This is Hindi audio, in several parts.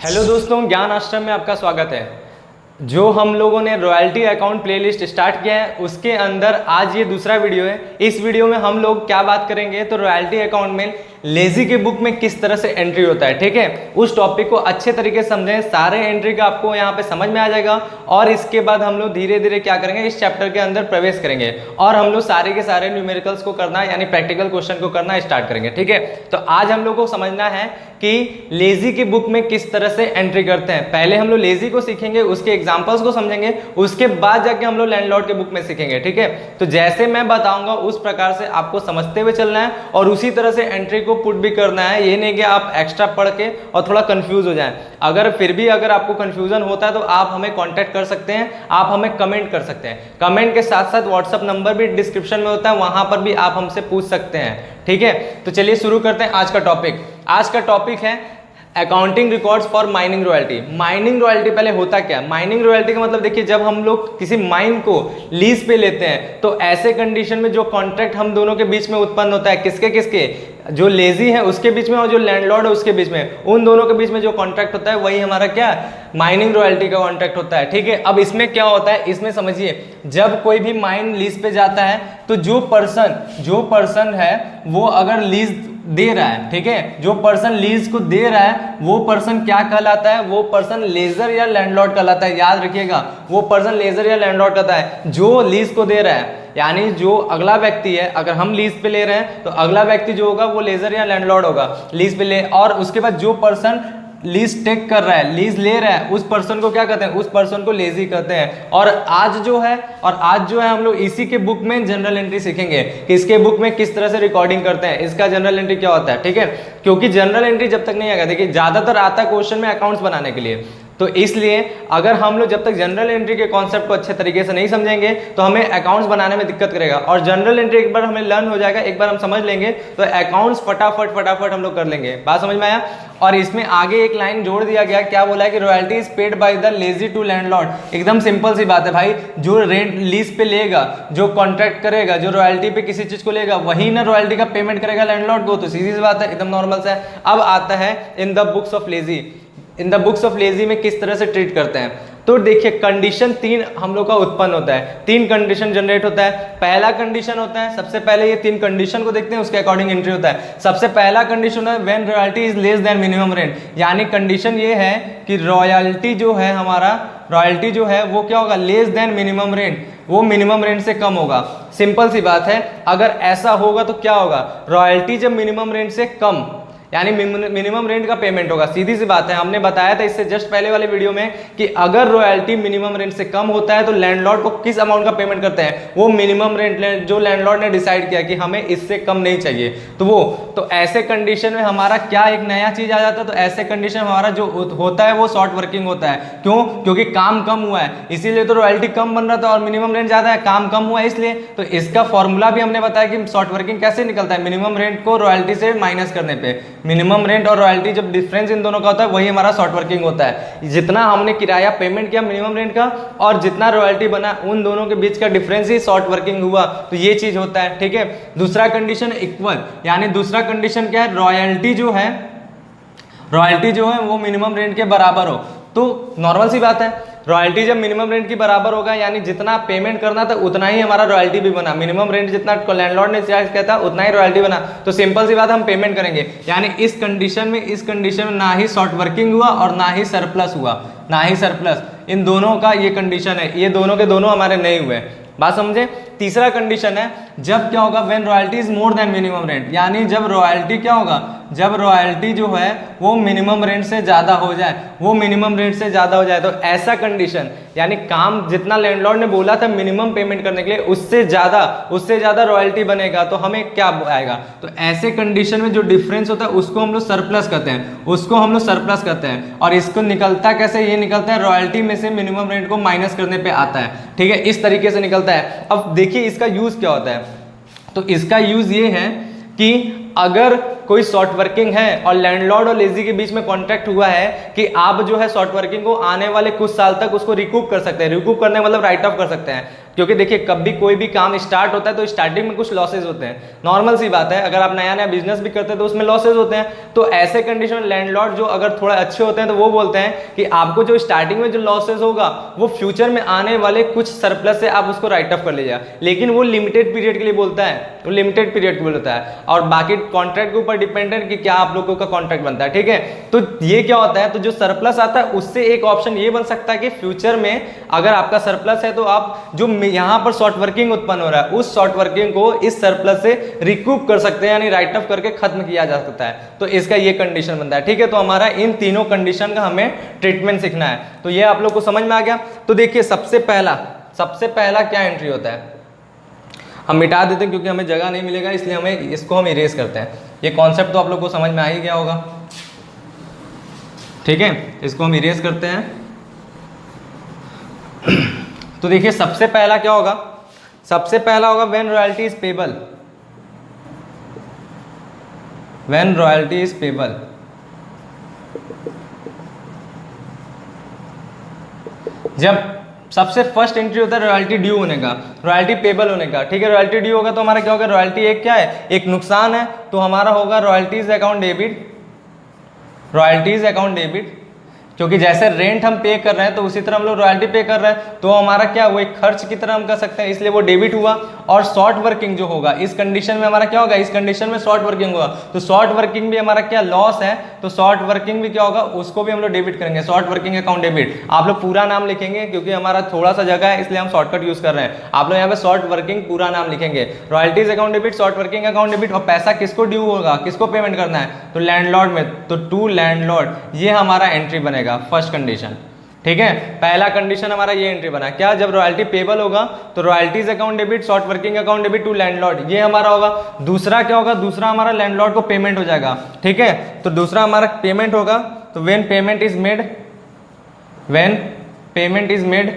हेलो दोस्तों, ज्ञान आश्रम में आपका स्वागत है। जो हम लोगों ने रॉयल्टी अकाउंट प्लेलिस्ट स्टार्ट किया है उसके अंदर आज ये दूसरा वीडियो है। इस वीडियो में हम लोग क्या बात करेंगे तो रॉयल्टी अकाउंट में लेजी के बुक में किस तरह से एंट्री होता है, ठीक है। उस टॉपिक को अच्छे तरीके से समझें, सारे एंट्री का आपको यहाँ पे समझ में आ जाएगा और इसके बाद हम लोग धीरे धीरे क्या करेंगे, इस चैप्टर के अंदर प्रवेश करेंगे और हम लोग सारे के सारे न्यूमेरिकल्स को करना यानी प्रैक्टिकल क्वेश्चन को करना स्टार्ट करेंगे, ठीक है। तो आज हम लोग को समझना है कि लेजी की बुक में किस तरह से एंट्री करते हैं। पहले हम लोग लेजी को सीखेंगे, उसके एग्जांपल्स को समझेंगे, उसके बाद जाके हम लोग लैंडलॉर्ड के बुक में सीखेंगे, ठीक है। तो जैसे मैं बताऊंगा उस प्रकार से आपको समझते हुए चलना है और उसी तरह से एंट्री को पुट भी करना है। ये नहीं कि आप एक्स्ट्रा पढ़ के और थोड़ा कंफ्यूज हो जाएं। अगर फिर भी अगर आपको कंफ्यूजन होता है तो आप हमें कांटेक्ट कर सकते हैं, आप हमें कमेंट कर सकते हैं। कमेंट के साथ साथ व्हाट्सएप नंबर भी डिस्क्रिप्शन में होता है, वहां पर भी आप हमसे पूछ सकते हैं, ठीक है। तो चलिए शुरू करते हैं आज का टॉपिक। आज का टॉपिक है accounting records for mining royalty. Mining royalty पहले होता क्या है? माइनिंग रॉयल्टी का मतलब देखिए, जब हम लोग किसी माइन को लीज पे लेते हैं तो ऐसे कंडीशन में जो कॉन्ट्रैक्ट हम दोनों के बीच में उत्पन्न होता है, किसके किसके, जो लेजी है उसके बीच में और जो लैंडलॉर्ड है उसके बीच में, उन दोनों के बीच में जो कॉन्ट्रैक्ट होता है वही हमारा क्या माइनिंग रॉयल्टी का कॉन्ट्रैक्ट होता है, ठीक है। अब इसमें क्या होता है, इसमें समझिए, जब कोई भी माइन लीज पे जाता है तो जो पर्सन है वो अगर लीज दे रहा है, ठीक है, जो पर्सन लीज को दे रहा है वो पर्सन क्या कहलाता है, वो पर्सन लेजर या लैंडलॉर्ड कहलाता है। याद रखिएगा, वो पर्सन लेजर या लैंडलॉर्ड कहता है जो लीज को दे रहा है। यानी जो अगला व्यक्ति है, अगर हम लीज पे ले रहे हैं तो अगला व्यक्ति जो होगा वो लेजर या लैंडलॉर्ड होगा, लीज पे ले। और उसके बाद जो पर्सन लीज टेक कर रहा है, लीज ले रहा है, उस पर्सन को क्या कहते हैं, उस पर्सन को लेजी कहते हैं। और आज जो है हम लोग इसी के बुक में जनरल एंट्री सीखेंगे कि इसके बुक में किस तरह से रिकॉर्डिंग करते हैं, इसका जनरल एंट्री क्या होता है, ठीक है। क्योंकि जनरल एंट्री जब तक नहीं आएगा, देखिए ज्यादातर आता है क्वेश्चन में अकाउंट्स बनाने के लिए, तो इसलिए अगर हम लोग जब तक जनरल एंट्री के कॉन्सेप्ट को अच्छे तरीके से नहीं समझेंगे तो हमें अकाउंट्स बनाने में दिक्कत करेगा। और जनरल एंट्री एक बार हमें लर्न हो जाएगा, एक बार हम समझ लेंगे तो अकाउंट्स फटाफट हम लोग कर लेंगे। बात समझ में आया। और इसमें आगे एक लाइन जोड़ दिया गया, क्या बोला है कि royalty is paid by the lessee to landlord. एकदम सिंपल सी बात है भाई, जो रेंट लीज पे लेगा, जो कॉन्ट्रैक्ट करेगा, जो रॉयल्टी पे किसी चीज को लेगा, वही ना रॉयल्टी का पेमेंट करेगा लैंडलॉर्ड को। तो सीधी सी बात है, एकदम नॉर्मल सा है। अब आता है in the books of lazy. In the books of lazy में किस तरह से ट्रीट करते हैं, तो देखिए कंडीशन 3 हम लोग का उत्पन्न होता है, 3 कंडीशन जनरेट होता है। पहला कंडीशन होता है, सबसे पहले ये 3 कंडीशन को देखते हैं, उसके अकॉर्डिंग एंट्री होता है। सबसे पहला कंडीशन है when royalty is less than minimum rent, यानी कंडीशन ये है कि रॉयल्टी जो है हमारा, रॉयल्टी जो है वो क्या होगा, लेस देन मिनिमम रेंट, वो मिनिमम रेंट से कम होगा। सिंपल सी बात है, अगर ऐसा होगा तो क्या होगा, रॉयल्टी जब मिनिमम रेंट से कम यानी मिनिमम रेंट का पेमेंट होगा। सीधी सी बात है, हमने बताया था इससे जस्ट पहले वाले वीडियो में कि अगर रॉयल्टी मिनिमम रेंट से कम होता है तो लैंडलॉर्ड को किस अमाउंट का पेमेंट करते हैं, वो मिनिमम रेंट जो लैंडलॉर्ड ने डिसाइड किया कि हमें इससे कम नहीं चाहिए, तो ऐसे कंडीशन में हमारा क्या एक नया चीज आ जाता है। तो ऐसे कंडीशन हमारा जो होता है वो शॉर्ट वर्किंग होता है। क्यों? क्योंकि काम कम हुआ है, इसीलिए तो रॉयल्टी कम बन रहा था और मिनिमम रेंट ज्यादा है, काम कम हुआ है इसलिए। तो इसका फॉर्मूला भी हमने बताया कि शॉर्ट वर्किंग कैसे निकलता है, मिनिमम रेंट को रॉयल्टी से माइनस करने पे। मिनिमम रेंट और रॉयल्टी जब डिफरेंस इन दोनों का होता है वही हमारा शॉर्ट वर्किंग होता है। जितना हमने किराया पेमेंट किया मिनिमम रेंट का और जितना रॉयल्टी बना, उन दोनों के बीच का डिफरेंस ही शॉर्ट वर्किंग हुआ, तो ये चीज होता है, ठीक है। दूसरा कंडीशन इक्वल, यानी दूसरा कंडीशन क्या है, रॉयल्टी जो है वो मिनिमम रेंट के बराबर हो। तो नॉर्मल सी बात है, रॉयल्टी जब मिनिमम रेंट की बराबर होगा यानी जितना पेमेंट करना था उतना ही हमारा रॉयल्टी भी बना, मिनिमम रेंट जितना लैंडलॉर्ड ने चार्ज किया था उतना ही रॉयल्टी बना। तो सिंपल सी बात हम पेमेंट करेंगे, यानी इस कंडीशन में ना ही शॉर्ट वर्किंग हुआ और ना ही सरप्लस हुआ, ना ही सरप्लस। इन दोनों का ये कंडीशन है, ये दोनों के दोनों हमारे नहीं हुए। बात समझे। तीसरा कंडीशन है जब क्या होगा, when royalty is more than minimum rent, यानी जब रॉयल्टी क्या होगा, जब रॉयल्टी जो है वो मिनिमम रेंट से ज्यादा हो जाए, वो मिनिमम रेंट से ज्यादा हो जाए। तो ऐसा कंडीशन यानी काम जितना लैंडलॉर्ड ने बोला था मिनिमम पेमेंट करने के लिए उससे ज्यादा रॉयल्टी बनेगा तो हमें क्या आएगा, तो ऐसे कंडीशन में जो डिफरेंस होता है उसको हम लोग सरप्लस कहते हैं। और इसको निकलता कैसे, ये निकलता है रॉयल्टी में से मिनिमम रेंट को माइनस करने पे आता है, ठीक है, इस तरीके से निकलता है। अब देखिए इसका यूज क्या होता है, तो इसका यूज ये है कि अगर कोई शॉर्ट वर्किंग है और लैंडलॉर्ड और लेजी के बीच में कॉन्ट्रैक्ट हुआ है कि आप जो है शॉर्ट वर्किंग को आने वाले कुछ साल तक उसको रिकूप कर सकते हैं, रिकूप करने मतलब राइट ऑफ कर सकते हैं। क्योंकि देखिए कभी कोई भी काम स्टार्ट होता है तो स्टार्टिंग में कुछ लॉसेज होते हैं, नॉर्मल सी बात है। अगर आप नया नया बिजनेस भी करते हैं तो उसमें लॉसेज होते हैं। तो ऐसे कंडीशन में लैंडलॉर्ड जो अगर थोड़ा अच्छे होते हैं तो वो बोलते हैं कि आपको जो स्टार्टिंग में जो लॉसेज होगा वो फ्यूचर में आने वाले कुछ सरप्लस से आप उसको राइट ऑफ कर लीजिए, लेकिन वो लिमिटेड पीरियड के लिए बोलता है, वो लिमिटेड पीरियड के लिए बोलता है, और बाकी कॉन्ट्रैक्ट के ऊपर डिपेंड है कि क्या आप लोगों का कॉन्ट्रैक्ट बनता है, ठीक है। तो ये क्या होता है, तो जो सरप्लस आता है उससे एक ऑप्शन ये बन सकता है कि फ्यूचर में अगर आपका सरप्लस है तो आप जो यहाँ पर शॉर्ट वर्किंग उत्पन्न हो रहा है उस शॉर्ट वर्किंग को इस सरप्लस से रिकूप कर सकते हैं, यानी राइट ऑफ करके खत्म किया जा सकता है। तो इसका ये कंडीशन बनता है, ठीक है। तो हमारा इन तीनों कंडीशन का हमें ट्रीटमेंट सीखना है। तो ये आप लोग को समझ में आ गया। तो देखिए सबसे पहला क्या एंट्री होता है, हम मिटा देते हैं क्योंकि हमें जगह नहीं मिलेगा, इसलिए हमें इसको हम इरेज करते हैं। ये कॉन्सेप्ट तो आप लोग को समझ में आ ही गया होगा, ठीक है। इसको हम इरेज करते हैं। तो देखिए सबसे पहला क्या होगा, सबसे पहला होगा when royalty is payable, when royalty is payable. जब सबसे फर्स्ट एंट्री होता है रॉयल्टी ड्यू होने का, रॉयल्टी पेबल होने का, ठीक है। रॉयल्टी ड्यू होगा तो हमारा क्या होगा, रॉयल्टी एक क्या है, एक नुकसान है, तो हमारा होगा royalties account debit, royalties account debit. क्योंकि जैसे रेंट हम पे कर रहे हैं तो उसी तरह हम लोग रॉयल्टी पे कर रहे हैं, तो हमारा क्या वो एक खर्च की तरह हम कर सकते हैं, इसलिए वो डेबिट हुआ। और शॉर्ट वर्किंग जो होगा इस कंडीशन में हमारा क्या होगा, इस कंडीशन में शॉर्ट वर्किंग होगा, तो शॉर्ट वर्किंग भी हमारा क्या लॉस है, तो शॉर्ट वर्किंग भी क्या होगा, उसको भी हम लोग डेबिट करेंगे, शॉर्ट वर्किंग अकाउंट डेबिट। आप लोग पूरा नाम लिखेंगे क्योंकि हमारा थोड़ा सा जगह है इसलिए हम शॉर्टकट यूज कर रहे हैं। आप लोग यहाँ पे शॉर्ट वर्किंग पूरा नाम लिखेंगे, royalties account debit, short working account debit. और पैसा किसको ड्यू होगा, किसको पेमेंट करना है, तो लैंडलॉर्ड में, तो टू लैंडलॉर्ड, ये हमारा एंट्री बनेगा फर्स्ट कंडीशन, ठीक है। पहला कंडीशन हमारा ये एंट्री बना क्या, जब रॉयल्टी पेबल होगा तो royalties account debit, short working account debit to landlord, ये हमारा होगा। दूसरा क्या होगा, दूसरा हमारा लैंडलॉर्ड को पेमेंट हो जाएगा, ठीक है। तो दूसरा हमारा पेमेंट होगा, तो when payment is made, when payment is made,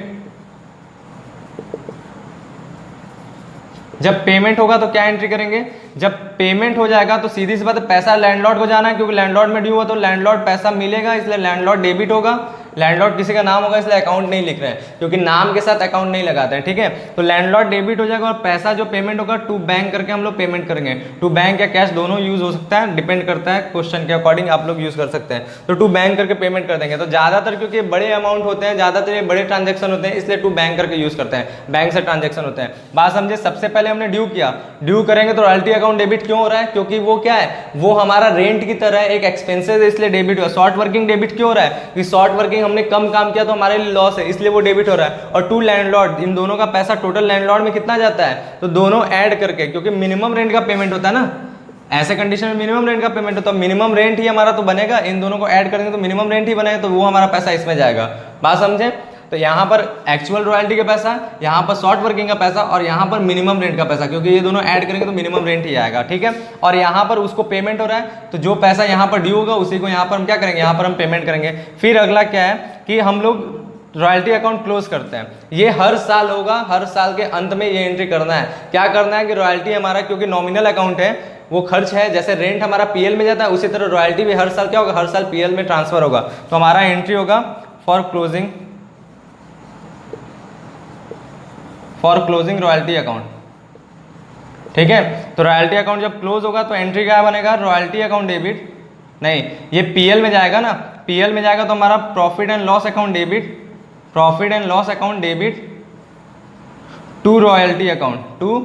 जब पेमेंट होगा तो क्या एंट्री करेंगे, जब पेमेंट हो जाएगा तो सीधी सी बात है पैसा लैंडलॉर्ड को जाना है, क्योंकि लैंडलॉर्ड में ड्यू हुआ तो लैंडलॉर्ड पैसा मिलेगा, इसलिए लैंडलॉर्ड डेबिट होगा। लैंडलॉर्ड किसी का नाम होगा इसलिए अकाउंट नहीं लिख रहे हैं, क्योंकि नाम के साथ अकाउंट नहीं लगाते हैं, ठीक है। तो लैंडलॉर्ड डेबिट हो जाएगा और पैसा जो पेमेंट होगा टू बैंक करके हम लोग पेमेंट करेंगे। टू बैंक या कैश दोनों यूज हो सकता है, डिपेंड करता है क्वेश्चन के अकॉर्डिंग आप लोग यूज कर सकते हैं। तो टू बैंक करके पेमेंट कर देंगे। तो ज्यादातर क्योंकि बड़े अमाउंट होते हैं, ज्यादातर ये बड़े ट्रांजेक्शन होते हैं, इसलिए टू बैंक करके यूज करते हैं, बैंक से ट्रांजेक्शन होते हैं। बात समझे, सबसे पहले हमने ड्यू किया, ड्यू करेंगे तो रॉयल्टी अकाउंट डेबिट क्यों हो रहा है, क्योंकि वो क्या है, वो हमारा रेंट की तरह एक एक्सपेंसेस है, इसलिए डेबिट हुआ। शॉर्ट वर्किंग डेबिट क्यों हो रहा है, कि शॉर्ट वर्किंग हमने कम काम किया तो हमारे लिए लॉस है, इसलिए वो डेबिट हो रहा है। और टू लैंडलॉर्ड, इन दोनों का पैसा टोटल लैंडलॉर्ड में कितना जाता है, तो दोनों ऐड करके, क्योंकि मिनिमम रेंट का पेमेंट होता है ना, ऐसे कंडीशन में मिनिमम रेंट का पेमेंट होता है, मिनिमम रेंट ही हमारा तो बनेगा, इन दोनों को ऐड करेंगे तो मिनिमम रेंट ही बनेगा, तो वो हमारा पैसा इसमें जाएगा। बात समझे। तो यहाँ पर एक्चुअल रॉयल्टी का पैसा, यहाँ पर शॉर्ट वर्किंग का पैसा और यहाँ पर मिनिमम रेंट का पैसा, क्योंकि ये दोनों ऐड करेंगे तो मिनिमम रेंट ही आएगा, ठीक है। और यहाँ पर उसको पेमेंट हो रहा है, तो जो पैसा यहाँ पर ड्यू होगा उसी को यहाँ पर हम क्या करेंगे, यहाँ पर हम पेमेंट करेंगे। फिर अगला क्या है कि हम लोग रॉयल्टी अकाउंट क्लोज करते हैं, ये हर साल होगा, हर साल के अंत में ये एंट्री करना है। क्या करना है कि रॉयल्टी हमारा क्योंकि नॉमिनल अकाउंट है, वो खर्च है, जैसे रेंट हमारा पीएल में जाता है उसी तरह रॉयल्टी भी हर साल क्या होगा, हर साल पीएल में ट्रांसफर होगा। तो हमारा एंट्री होगा फॉर क्लोजिंग रॉयल्टी अकाउंट, ठीक है। तो रॉयल्टी अकाउंट जब क्लोज होगा तो एंट्री क्या बनेगा, रॉयल्टी अकाउंट डेबिट, नहीं ये पीएल में जाएगा ना, पीएल में जाएगा तो हमारा profit and loss account debit, profit and loss account debit to royalty account, to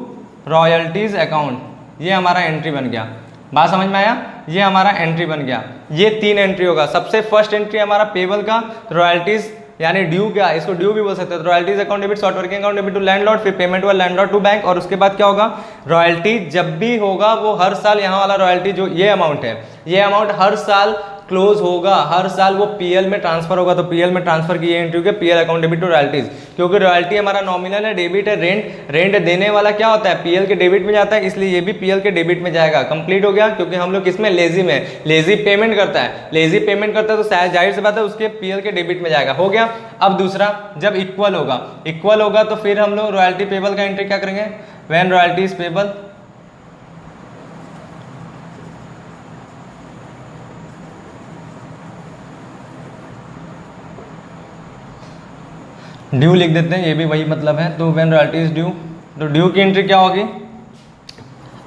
royalties account, ये हमारा एंट्री बन गया। बात समझ में आया, ये हमारा एंट्री बन गया। ये तीन एंट्री होगा। सबसे फर्स्ट एंट्री हमारा पेबल का, रॉयल्टीज यानी ड्यू, क्या इसको ड्यू भी बोल सकते हैं, royalties account debit, short working account debit to landlord, फिर पेमेंट हुआ लैंडलॉर्ड टू बैंक, और उसके बाद क्या होगा, रॉयल्टी जब भी होगा वो हर साल यहाँ वाला रॉयल्टी जो ये अमाउंट है, ये अमाउंट हर साल क्लोज होगा, हर साल वो पीएल में ट्रांसफर होगा। तो पीएल में ट्रांसफर की ये एंट्री होगी PL account debit to royalties, क्योंकि रॉयल्टी हमारा नॉमिनल है, डेबिट है, रेंट देने वाला क्या होता है, पीएल के डेबिट में जाता है, इसलिए ये भी पीएल के डेबिट में जाएगा। कंप्लीट हो गया, क्योंकि हम लोग किसमें, लेजी में, लेजी पेमेंट करता है, लेजी पेमेंट करता है तो जाहिर सी बात है उसके पीएल के डेबिट में जाएगा। हो गया। अब दूसरा, जब इक्वल होगा, इक्वल होगा तो फिर हम लोग रॉयल्टी पेबल का एंट्री क्या करेंगे, when royalty is payable, due लिख देते हैं, ये भी वही मतलब है। तो व्हेन रॉयल्टी इज ड्यू, तो ड्यू की एंट्री क्या होगी?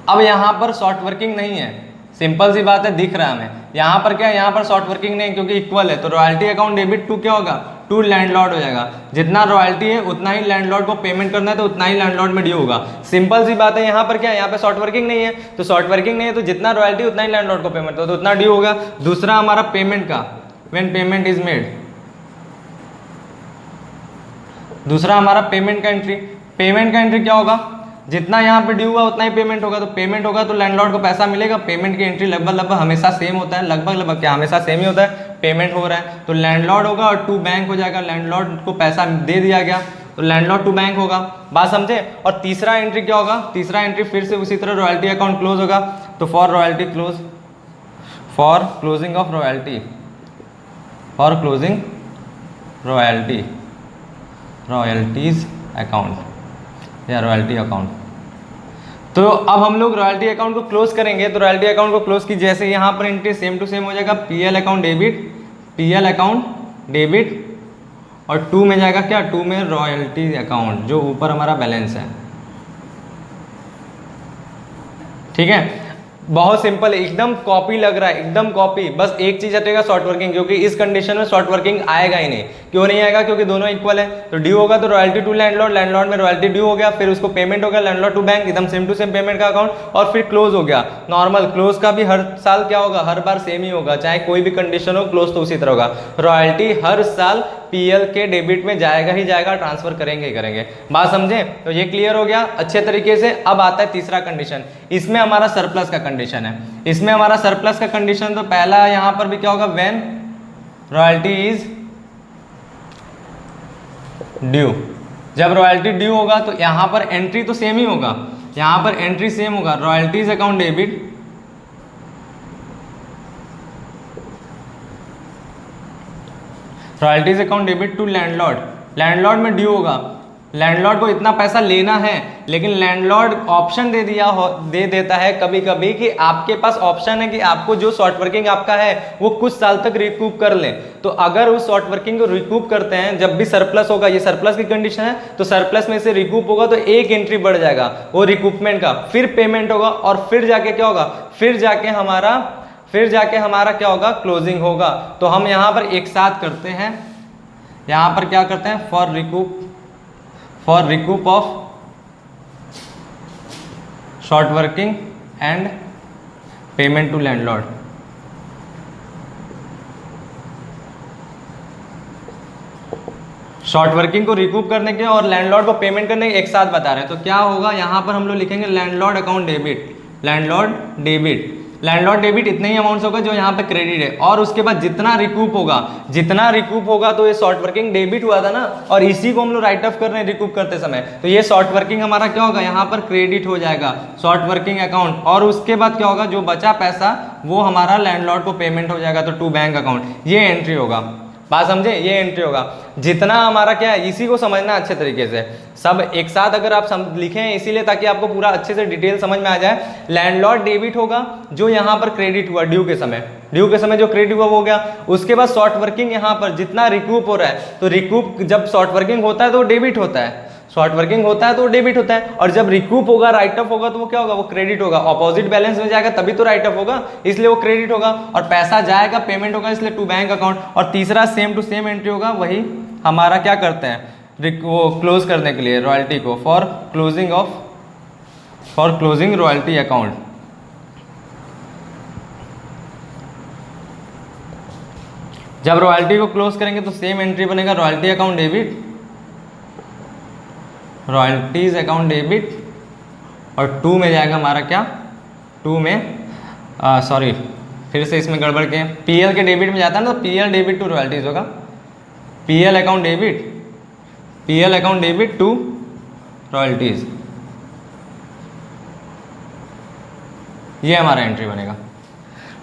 अब यहाँ पर शॉर्ट वर्किंग नहीं है, सिंपल सी बात है, दिख रहा है हमें। यहाँ पर क्या है, यहाँ पर शॉर्ट वर्किंग नहीं क्योंकि इक्वल है, तो रॉयल्टी अकाउंट डेबिट टू क्या होगा? टू लैंडलॉर्ड हो जाएगा। जितना रॉयल्टी है उतना ही लैंडलॉर्ड को पेमेंट करना है, तो उतना ही लैंडलॉर्ड में ड्यू होगा। सिंपल सी बात है। यहाँ पर क्या है, यहाँ पे शॉर्ट वर्किंग नहीं है, तो शॉर्ट वर्किंग नहीं है तो जितना रॉयल्टी उतना ही लैंडलॉर्ड को पेमेंट, तो उतना ड्यू होगा। दूसरा हमारा पेमेंट का, व्हेन पेमेंट इज मेड, दूसरा हमारा पेमेंट का एंट्री। पेमेंट का एंट्री क्या होगा? जितना यहाँ पे ड्यू हुआ उतना ही पेमेंट होगा, तो पेमेंट होगा तो लैंडलॉर्ड को पैसा मिलेगा। पेमेंट की एंट्री लगभग हमेशा सेम होता है, लगभग क्या हमेशा सेम ही होता है, पेमेंट हो रहा है तो लैंडलॉर्ड होगा और टू बैंक हो जाएगा। लैंडलॉर्ड को पैसा दे दिया गया तो लैंडलॉर्ड टू बैंक होगा। बात समझे? और तीसरा एंट्री क्या होगा? तीसरा एंट्री फिर से उसी तरह रॉयल्टी अकाउंट क्लोज होगा, तो for royalty close, for closing of royalty, for closing royalty, royalties account या रॉयल्टी अकाउंट। तो अब हम लोग रॉयल्टी अकाउंट को क्लोज करेंगे, तो रॉयल्टी अकाउंट को क्लोज की जैसे यहाँ पर एंट्री सेम टू सेम हो जाएगा, PL account debit, PL account debit, और टू में जाएगा क्या? टू में रॉयल्टी अकाउंट, जो ऊपर हमारा बैलेंस है। ठीक है, बहुत सिंपल, एकदम कॉपी लग रहा है, एकदम कॉपी। बस एक चीज हटेगा, शॉर्ट वर्किंग, क्योंकि इस कंडीशन में शॉर्ट वर्किंग आएगा ही नहीं। क्यों नहीं आएगा? क्योंकि दोनों इक्वल है। तो ड्यू होगा तो रॉयल्टी टू लैंडलॉर्ड, लैंडलॉर्ड में रॉयल्टी ड्यू हो गया, फिर उसको पेमेंट हो गया लैंडलॉर्ड टू बैंक, एकदम सेम टू सेम पेमेंट का अकाउंट, और फिर क्लोज हो गया। नॉर्मल क्लोज का भी हर साल क्या होगा? हर बार सेम ही होगा, चाहे कोई भी कंडीशन हो, क्लोज तो उसी तरह होगा। रॉयल्टी हर साल पीएल के डेबिट में जाएगा ही जाएगा, ट्रांसफर करेंगे ही करेंगे। बात समझे? तो ये क्लियर हो गया अच्छे तरीके से। अब आता है तीसरा कंडीशन, इसमें हमारा सरप्लस का कंडीशन है। इसमें हमारा सरप्लस का कंडीशन, तो पहला यहां पर भी क्या होगा? व्हेन रॉयल्टी इज ड्यू, जब रॉयल्टी ड्यू होगा तो यहां पर एंट्री तो सेम ही होगा, यहां पर एंट्री सेम होगा, royalties account debit, royalties account debit to landlord. Landlord में ड्यू होगा, लैंडलॉर्ड को इतना पैसा लेना है, लेकिन लैंडलॉर्ड ऑप्शन दे देता है कभी कभी कि आपके पास ऑप्शन है कि आपको जो शॉर्ट वर्किंग आपका है वो कुछ साल तक रिकूप कर लें। तो अगर उस शॉर्ट वर्किंग को रिकूप करते हैं, जब भी सरप्लस होगा, ये सरप्लस की कंडीशन है, तो सरप्लस में से रिकूप होगा तो एक एंट्री बढ़ जाएगा वो रिकूपमेंट का, फिर पेमेंट होगा, और फिर जाके क्या होगा? फिर जाके हमारा क्या होगा? क्लोजिंग होगा। तो हम यहाँ पर एक साथ करते हैं, यहाँ पर क्या करते हैं? For recoup of short working and payment to landlord. Short working को रिकूप करने के और लैंडलॉर्ड को पेमेंट करने के एक साथ बता रहे हैं, तो क्या होगा? यहाँ पर हम लोग लिखेंगे landlord account debit, landlord debit, landlord debit इतने ही अमाउंट्स होगा जो यहाँ पे क्रेडिट है, और उसके बाद जितना रिकूप होगा, तो ये शॉर्ट वर्किंग डेबिट हुआ था ना, और इसी को हम लोग राइट ऑफ कर रहे हैं रिकूप करते समय, तो ये शॉर्ट वर्किंग हमारा क्या होगा? यहाँ पर क्रेडिट हो जाएगा, शॉर्ट वर्किंग अकाउंट, और उसके बाद क्या होगा? जो बचा पैसा वो हमारा लैंडलॉर्ड को पेमेंट हो जाएगा, तो टू बैंक अकाउंट, ये एंट्री होगा। बात समझे? ये एंट्री होगा। जितना हमारा क्या है, इसी को समझना अच्छे तरीके से, सब एक साथ अगर आप लिखे हैं इसीलिए ताकि आपको पूरा अच्छे से डिटेल समझ में आ जाए। लैंडलॉर्ड डेबिट होगा जो यहाँ पर क्रेडिट हुआ ड्यू के समय जो क्रेडिट हुआ वो हो गया। उसके बाद शॉर्ट वर्किंग यहाँ पर जितना रिकूप हो रहा है, तो रिकूप जब शॉर्ट वर्किंग होता है तो डेबिट होता है, शॉर्ट वर्किंग होता है तो डेबिट होता है, और जब रिकूप होगा, राइट ऑफ होगा, तो वो क्या होगा? वो क्रेडिट होगा। ऑपोजिट बैलेंस में जाएगा तभी तो राइट ऑफ होगा, इसलिए वो क्रेडिट होगा, और पैसा जाएगा, पेमेंट होगा, इसलिए टू बैंक अकाउंट। और तीसरा सेम टू सेम एंट्री होगा, वही हमारा क्या करते हैं? वो क्लोज करने के लिए रॉयल्टी को, फॉर क्लोजिंग रॉयल्टी अकाउंट। जब रॉयल्टी को क्लोज करेंगे तो सेम एंट्री बनेगा, royalty account debit, royalties account debit, और टू में जाएगा हमारा क्या? टू में सॉरी, फिर से इसमें गड़बड़ के पीएल के डेबिट में जाता है ना, तो पीएल डेबिट टू रॉयल्टीज होगा, PL account debit to royalties, ये हमारा एंट्री बनेगा।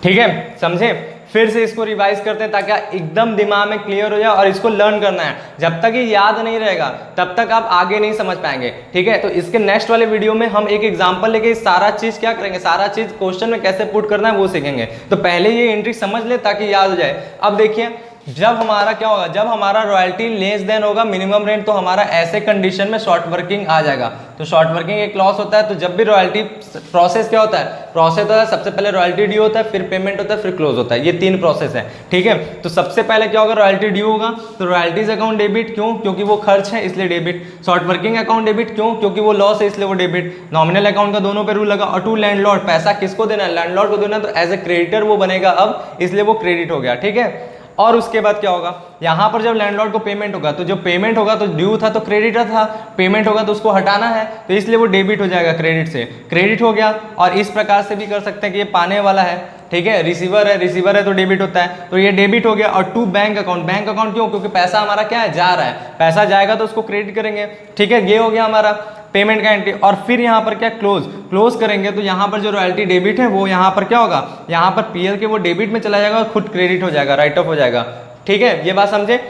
ठीक है, समझे? फिर से इसको रिवाइज करते हैं ताकि एकदम दिमाग में क्लियर हो जाए, और इसको लर्न करना है। जब तक ये याद नहीं रहेगा तब तक आप आगे नहीं समझ पाएंगे। ठीक है, तो इसके नेक्स्ट वाले वीडियो में हम एक एग्जांपल लेके सारा चीज क्या करेंगे, सारा चीज क्वेश्चन में कैसे पुट करना है वो सीखेंगे। तो पहले ये एंट्री समझ ले ताकि याद हो जाए। अब देखिए, जब हमारा क्या होगा, जब हमारा रॉयल्टी लेस देन होगा मिनिमम रेंट, तो हमारा ऐसे कंडीशन में शॉर्ट वर्किंग आ जाएगा। तो शॉर्ट वर्किंग एक लॉस होता है। तो जब भी रॉयल्टी प्रोसेस क्या होता है, प्रोसेस होता है सबसे पहले रॉयल्टी ड्यू होता है, फिर पेमेंट होता है, फिर क्लोज होता है। ये 3 प्रोसेस है, ठीक है। तो सबसे पहले क्या होगा, रॉयल्टी ड्यू होगा, तो रॉयल्टीज अकाउंट डेबिट, क्यों, क्योंकि वो खर्च है इसलिए debit. Short working account debit, क्यों, क्योंकि वो लॉस है इसलिए वो डेबिट। नॉमिनल अकाउंट का दोनों पे रूल लगा। और टू लैंडलॉर्ड, पैसा किसको देना है, लैंडलॉर्ड को देना, तो एज ए क्रेडिटर वो बनेगा अब, इसलिए वो क्रेडिट हो गया, ठीक है। और उसके बाद क्या होगा, यहाँ पर जब लैंडलॉर्ड को पेमेंट होगा, तो जो पेमेंट होगा तो ड्यू था तो क्रेडिटर था, पेमेंट होगा तो उसको हटाना है, तो इसलिए वो डेबिट हो जाएगा, क्रेडिट से क्रेडिट हो गया। और इस प्रकार से भी कर सकते हैं कि ये पाने वाला है, ठीक है, रिसीवर है तो डेबिट होता है, तो ये डेबिट हो गया। और to bank account, bank account क्यों, क्योंकि पैसा हमारा क्या है, जा रहा है, पैसा जाएगा तो उसको क्रेडिट करेंगे, ठीक है। ये हो गया हमारा पेमेंट का एंट्री। और फिर यहाँ पर क्या, क्लोज करेंगे, तो यहाँ पर जो रॉयल्टी डेबिट है वो यहाँ पर क्या होगा, यहाँ पर पीएल के वो डेबिट में चला जाएगा और खुद क्रेडिट हो जाएगा, राइट ऑफ हो जाएगा, ठीक है। ये बात समझे।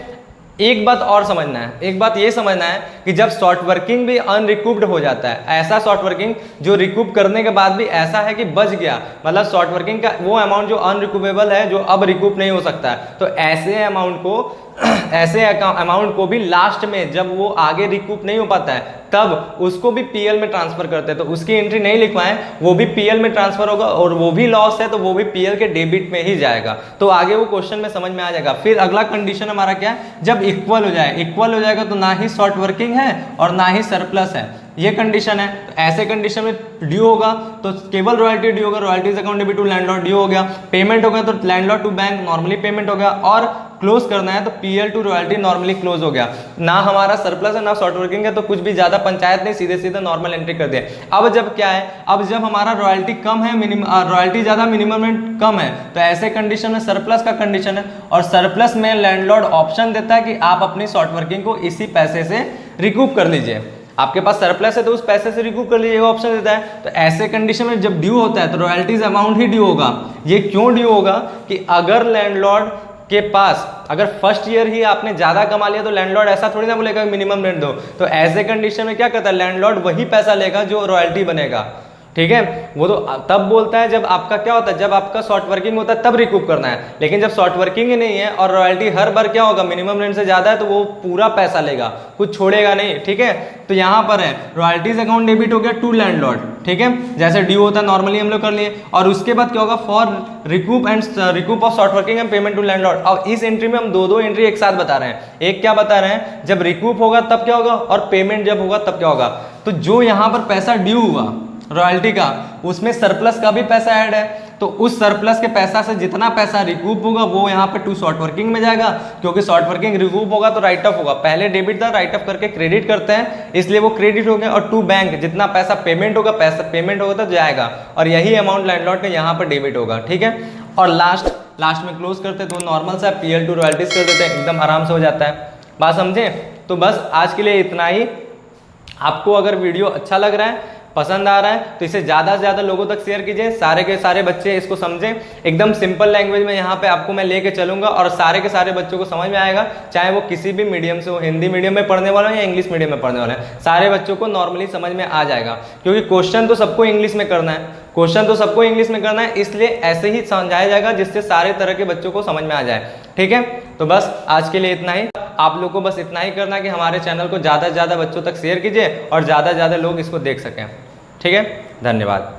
एक बात और समझना है, एक बात ये समझना है कि जब शॉर्ट वर्किंग भी अनरिकूव्ड हो जाता है, ऐसा शॉर्ट वर्किंग जो रिकूव करने के बाद भी ऐसा है कि बच गया, मतलब शॉर्ट वर्किंग का वो अमाउंट जो अनरिकूवेबल है, जो अब रिकूव नहीं हो सकता है, तो ऐसे अमाउंट को भी लास्ट में जब वो आगे रिकूप नहीं हो पाता है तब उसको भी पीएल में ट्रांसफर करते हैं। तो उसकी एंट्री नहीं लिखवाएं, वो भी पीएल में ट्रांसफर होगा, और वो भी लॉस है तो वो भी पीएल के डेबिट में ही जाएगा। तो आगे वो क्वेश्चन में समझ में आ जाएगा। फिर अगला कंडीशन हमारा क्या है, जब इक्वल हो जाए, इक्वल हो जाएगा तो ना ही शॉर्ट वर्किंग है और ना ही सरप्लस है, ये कंडीशन है। तो ऐसे कंडीशन में ड्यू होगा तो केवल रॉयल्टी ड्यू होगा, royalties account debit to landlord due हो गया। पेमेंट होगा तो landlord to bank normally payment हो गया, और क्लोज करना है तो PL to royalty normally close हो गया। ना हमारा सरप्लस है ना शॉर्ट वर्किंग है, तो कुछ भी ज्यादा पंचायत नहीं, सीधे सीधे नॉर्मल एंट्री कर दिया। अब जब क्या है, अब जब हमारा रॉयल्टी कम है, रॉयल्टी ज्यादा मिनिमम रेंट कम है, तो ऐसे कंडीशन में सरप्लस का कंडीशन है, और सरप्लस में लैंडलॉर्ड ऑप्शन देता है कि आप अपनी शॉर्ट वर्किंग को इसी पैसे से रिकूप कर लीजिए। आपके पास सरप्लस है तो उस पैसे से रिकूप कर लीजिए, ऑप्शन देता है। तो ऐसे कंडीशन में जब ड्यू होता है तो रॉयल्टीज अमाउंट ही ड्यू होगा। ये क्यों ड्यू होगा कि अगर लैंडलॉर्ड के पास अगर फर्स्ट ईयर ही आपने ज्यादा कमा लिया तो लैंडलॉर्ड ऐसा थोड़ी ना बोलेगा मिनिमम रेंट दो। तो ऐसे कंडीशन में क्या करता है, लैंडलॉर्ड वही पैसा लेगा जो रॉयल्टी बनेगा, ठीक है। वो तो तब बोलता है जब आपका क्या होता है, जब आपका शॉर्ट वर्किंग होता है तब रिकूप करना है। लेकिन जब शॉर्ट वर्किंग ही नहीं है और रॉयल्टी हर बार क्या होगा, मिनिमम रेंट से ज्यादा है, तो वो पूरा पैसा लेगा, कुछ छोड़ेगा नहीं, ठीक है। तो यहाँ पर है रॉयल्टीज अकाउंट डेबिट हो गया टू लैंडलॉर्ड, ठीक है, जैसे ड्यू होता है नॉर्मली हम लोग कर लिए। और उसके बाद क्या होगा, for recoup of short working and payment to landlord. अब इस एंट्री में हम दो एंट्री एक साथ बता रहे हैं। एक क्या बता रहे हैं, जब रिकूप होगा तब क्या होगा, और पेमेंट जब होगा तब क्या होगा। तो जो यहाँ पर पैसा ड्यू हुआ रॉयल्टी का, उसमें सरप्लस का भी पैसा ऐड है, तो उस सरप्लस के पैसा से जितना पैसा रिकूप होगा वो यहाँ पे टू शॉर्ट वर्किंग में जाएगा, क्योंकि शॉर्ट वर्किंग रिकूप होगा तो राइट ऑफ होगा। पहले डेबिट था, राइट ऑफ करके क्रेडिट करते हैं, इसलिए वो क्रेडिट हो गया। और टू बैंक, जितना पैसा पेमेंट होगा तो जाएगा, और यही अमाउंट लैंडलॉर्ड का यहाँ पर डेबिट होगा, ठीक है। और लास्ट में क्लोज करते तो नॉर्मल सा पीएल टू रॉयल्टीज कर देते हैं, एकदम आराम से हो जाता है। बात समझे। तो बस आज के लिए इतना ही। आपको अगर वीडियो अच्छा लग रहा है, पसंद आ रहा है, तो इसे ज़्यादा से ज़्यादा लोगों तक शेयर कीजिए, सारे के सारे बच्चे इसको समझें। एकदम सिंपल लैंग्वेज में यहाँ पे आपको मैं लेके चलूँगा और सारे के सारे बच्चों को समझ में आएगा, चाहे वो किसी भी मीडियम से हो, हिंदी मीडियम में पढ़ने वाला है या इंग्लिश मीडियम में पढ़ने वाला है, सारे बच्चों को नॉर्मली समझ में आ जाएगा। क्योंकि क्वेश्चन तो सबको इंग्लिश में करना है, इसलिए ऐसे ही समझाया जाएगा जिससे सारे तरह के बच्चों को समझ में आ जाए, ठीक है। तो बस आज के लिए इतना ही। आप लोग को बस इतना ही करना कि हमारे चैनल को ज़्यादा से ज़्यादा बच्चों तक शेयर कीजिए और ज़्यादा से ज़्यादा लोग इसको देख सकें, ठीक है। धन्यवाद।